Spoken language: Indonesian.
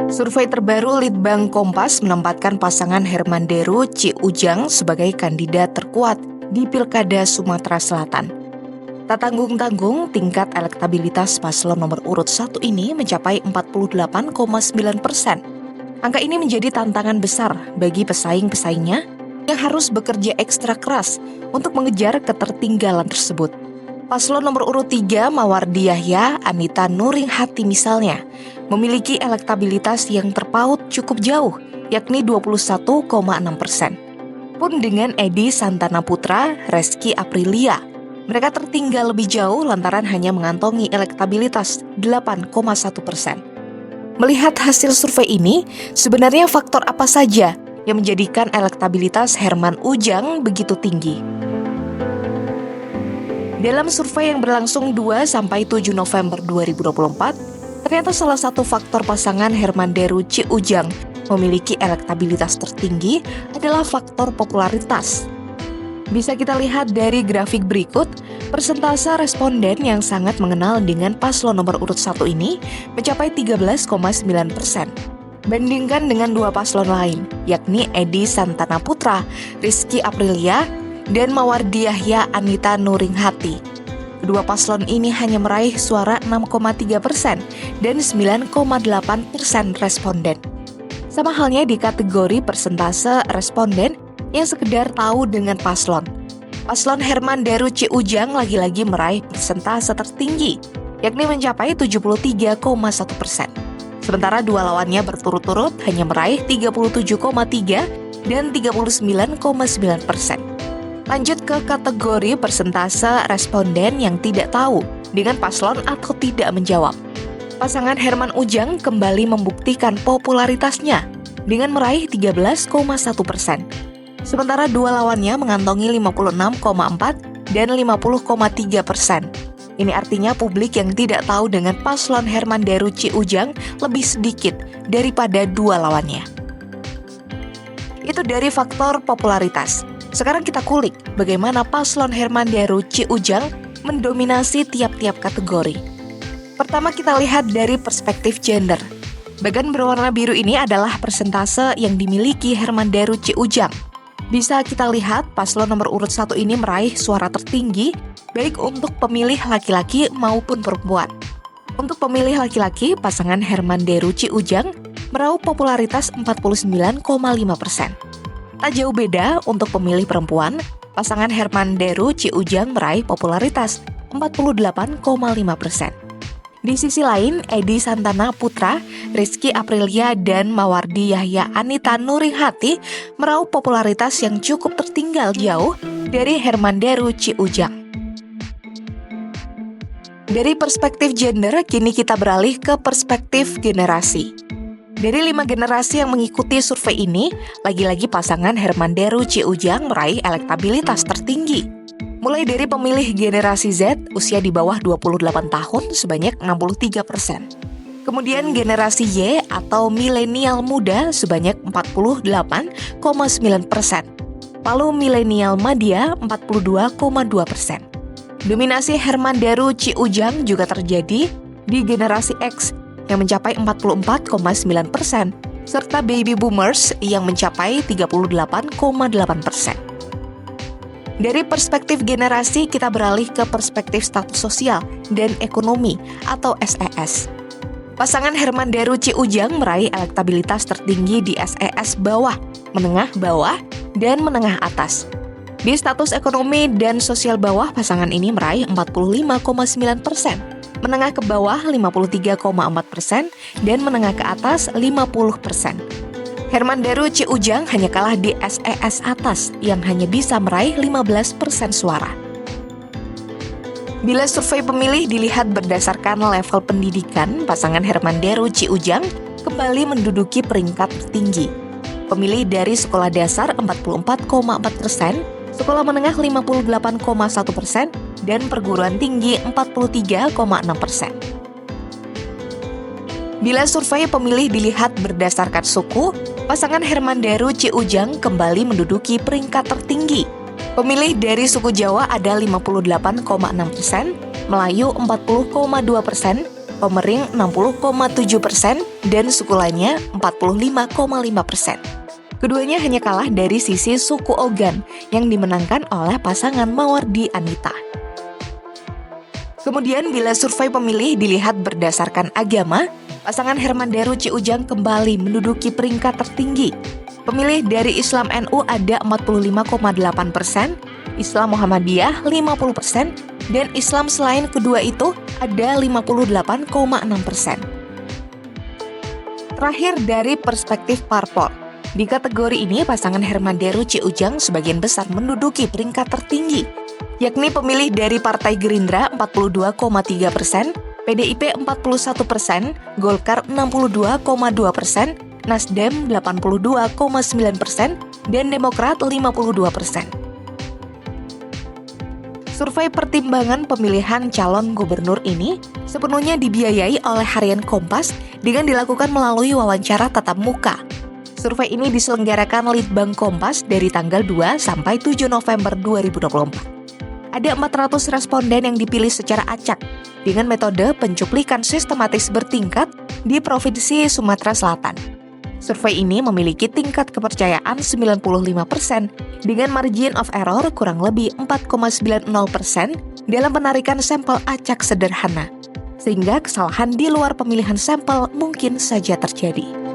Survei terbaru Litbang Kompas menempatkan pasangan Herman Deru Ci Ujang sebagai kandidat terkuat di Pilkada Sumatera Selatan. Tak tanggung-tanggung, tingkat elektabilitas paslon nomor urut 1 ini mencapai 48,9%. Angka ini menjadi tantangan besar bagi pesaing-pesaingnya yang harus bekerja ekstra keras untuk mengejar ketertinggalan tersebut. Paslon nomor urut 3, Mawardi Yahya, Anita Nuringhati misalnya, memiliki elektabilitas yang terpaut cukup jauh, yakni 21,6%. Pun dengan Edi Santana Putra, Reski Aprilia, mereka tertinggal lebih jauh lantaran hanya mengantongi elektabilitas 8,1%. Melihat hasil survei ini, sebenarnya faktor apa saja yang menjadikan elektabilitas Herman Ujang begitu tinggi? Dalam survei yang berlangsung 2-7 November 2024, ternyata salah satu faktor pasangan Herman Deru Ci Ujang memiliki elektabilitas tertinggi adalah faktor popularitas. Bisa kita lihat dari grafik berikut, persentase responden yang sangat mengenal dengan paslon nomor urut 1 ini mencapai 13,9%. Bandingkan dengan dua paslon lain, yakni Edi Santana Putra, Rizky Aprilia, dan Mawardi Yahya Anita Nuringhati. Kedua paslon ini hanya meraih suara 6,3% dan 9,8% responden. Sama halnya di kategori persentase responden yang sekedar tahu dengan paslon. Paslon Herman Deru Ci Ujang lagi-lagi meraih persentase tertinggi, yakni mencapai 73,1%. Sementara dua lawannya berturut-turut hanya meraih 37,3% dan 39,9%. Lanjut ke kategori persentase responden yang tidak tahu dengan paslon atau tidak menjawab. Pasangan Herman Ujang kembali membuktikan popularitasnya dengan meraih 13,1%. Sementara dua lawannya mengantongi 56,4% dan 50,3%. Ini artinya publik yang tidak tahu dengan paslon Herman Deru Ci Ujang lebih sedikit daripada dua lawannya. Itu dari faktor popularitas. Sekarang kita kulik bagaimana paslon Herman Deru Ci Ujang mendominasi tiap-tiap kategori. Pertama kita lihat dari perspektif gender. Bagan berwarna biru ini adalah persentase yang dimiliki Herman Deru Ci Ujang. Bisa kita lihat paslon nomor urut 1 ini meraih suara tertinggi baik untuk pemilih laki-laki maupun perempuan. Untuk pemilih laki-laki, pasangan Herman Deru Ci Ujang meraup popularitas 49,5%. Tak jauh beda untuk pemilih perempuan, pasangan Herman Deru Ci Ujang meraih popularitas 48,5%. Di sisi lain, Edi Santana Putra, Rizky Aprilia, dan Mawardi Yahya Anita Nuringhati meraup popularitas yang cukup tertinggal jauh dari Herman Deru Ci Ujang. Dari perspektif gender, kini kita beralih ke perspektif generasi. Dari 5 generasi yang mengikuti survei ini, lagi-lagi pasangan Herman Deru Ci Ujang meraih elektabilitas tertinggi. Mulai dari pemilih generasi Z, usia di bawah 28 tahun sebanyak 63%. Kemudian generasi Y atau milenial muda sebanyak 48,9%. Lalu milenial madya 42,2%. Dominasi Herman Deru Ci Ujang juga terjadi di generasi X yang mencapai 44,9%, serta baby boomers yang mencapai 38,8%. Dari perspektif generasi, kita beralih ke perspektif status sosial dan ekonomi atau SES. Pasangan Herman Deru Ci Ujang meraih elektabilitas tertinggi di SES bawah, menengah bawah, dan menengah atas. Di status ekonomi dan sosial bawah, pasangan ini meraih 45,9%. Menengah ke bawah 53,4% dan menengah ke atas 50%. Herman Deru Ci Ujang hanya kalah di SES atas yang hanya bisa meraih 15% suara. Bila survei pemilih dilihat berdasarkan level pendidikan, pasangan Herman Deru Ci Ujang kembali menduduki peringkat tertinggi. Pemilih dari sekolah dasar 44,4%, sekolah menengah 58,1%, dan perguruan tinggi 43,6%. Bila survei pemilih dilihat berdasarkan suku, pasangan Herman Deru Ci Ujang kembali menduduki peringkat tertinggi. Pemilih dari suku Jawa ada 58,6%, Melayu 40,2%, Komering 60,7%, dan suku lainnya 45,5%. Keduanya hanya kalah dari sisi suku Ogan yang dimenangkan oleh pasangan Mawardi Anita. Kemudian bila survei pemilih dilihat berdasarkan agama, pasangan Herman Deru Ciujang kembali menduduki peringkat tertinggi. Pemilih dari Islam NU ada 45,8%, Islam Muhammadiyah 50%, dan Islam selain kedua itu ada 58,6%. Terakhir dari perspektif parpol. Di kategori ini, pasangan Herman Deru Ciujang sebagian besar menduduki peringkat tertinggi, yakni pemilih dari Partai Gerindra 42,3%, PDIP 41%, Golkar 62,2%, Nasdem 82,9%, dan Demokrat 52%. Survei pertimbangan pemilihan calon gubernur ini sepenuhnya dibiayai oleh Harian Kompas dengan dilakukan melalui wawancara tatap muka. Survei ini diselenggarakan Litbang Kompas dari tanggal 2 sampai 7 November 2024. Ada 400 responden yang dipilih secara acak dengan metode pencuplikan sistematis bertingkat di Provinsi Sumatera Selatan. Survei ini memiliki tingkat kepercayaan 95% dengan margin of error kurang lebih 4,90% dalam penarikan sampel acak sederhana, sehingga kesalahan di luar pemilihan sampel mungkin saja terjadi.